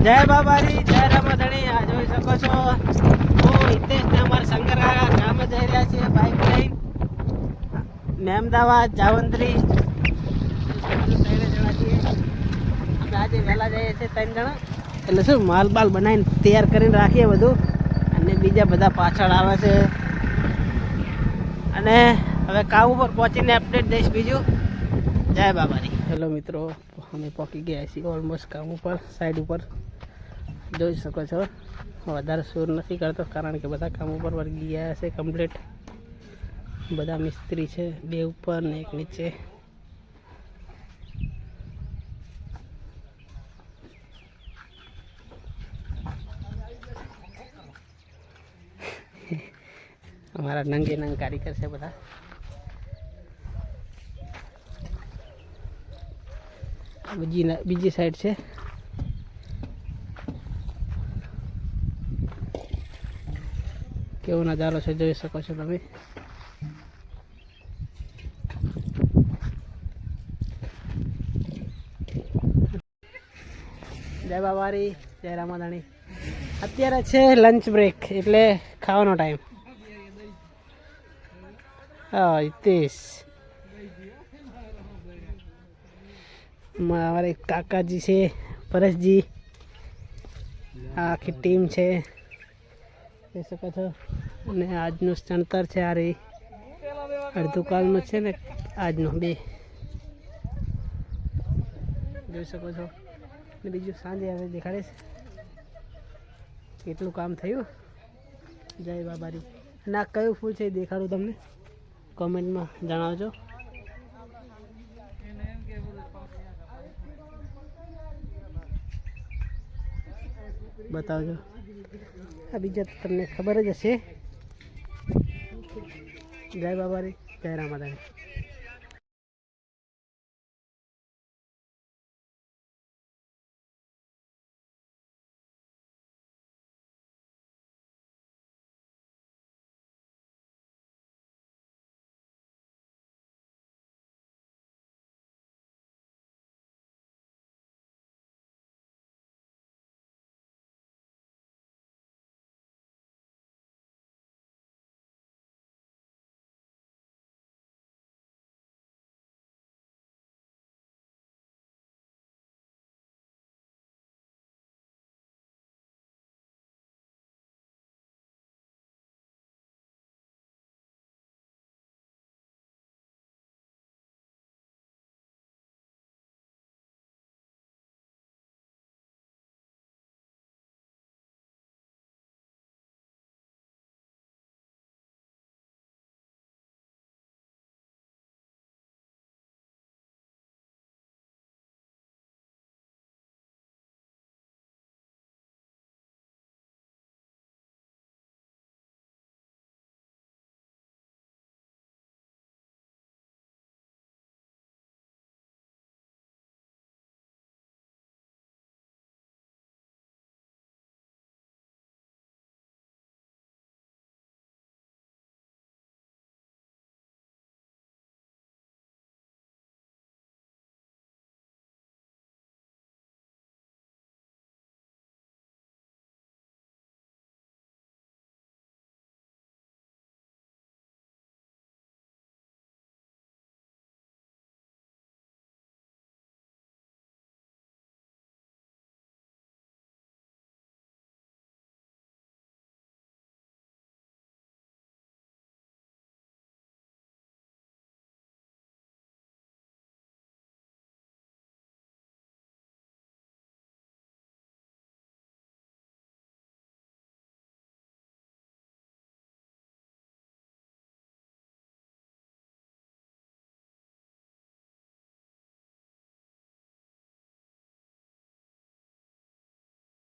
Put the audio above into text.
જય બાબારી, જય રામાધણી. આ જોઈ શકો છો હું હિતેશ ને અમારા શંકર કાકા ગામે જઈ રહ્યા છીએ બાઇક લઈને. મહેમદાવાદ જાવંત્રી 3 જણા છીએ. અમે આજે વહેલા જઈએ છીએ 3 જણા, એટલે શું માલ બાલ બનાવીને તૈયાર કરીને રાખીએ બધું, અને બીજા બધા પાછળ આવે છે. અને હવે કામ ઉપર પહોંચીને અપડેટ દઈશ બીજું. જય બાબારી. હેલો મિત્રો, અમે પહોંચી ગયા છીએ ઓલમોસ્ટ કામ ઉપર, સાઈડ ઉપર જોઈ શકો છો. વધારે શોર નથી કરતો કારણ કે બધા કામ ઉપર વર્ગી ગયા છે કમ્પ્લીટ. બધા મિસ્ત્રી છે, 2 ઉપર ને 1 નીચે. અમારા નંગે નંગ કારીગર છે બધા. બીજી સાઈડ છે. કેવો નજારો છે જોઈ શકો છો તમે. જય બાબારી, જય રામાધણી. અત્યારે છે લંચ બ્રેક, એટલે ખાવાનો ટાઈમ. હા હિતેશ, અમારે કાકાજી છે, પરેશજી, આખી ટીમ છે જોઈ શકો છો. અને આજનું ચણતર છે આ રહી, અડધું કાલનું છે ને આજનું 2 જોઈ શકો છો. ને બીજું સાંજે હવે દેખાડીશ કેટલું કામ થયું. જય બાબારી. અને આ કયું ફૂલ છે એ દેખાડું તમને, કોમેન્ટમાં જણાવજો. બતાવજો. આ બીજા તમને ખબર જ હશે. જય બાબારી, જય રામાધણી.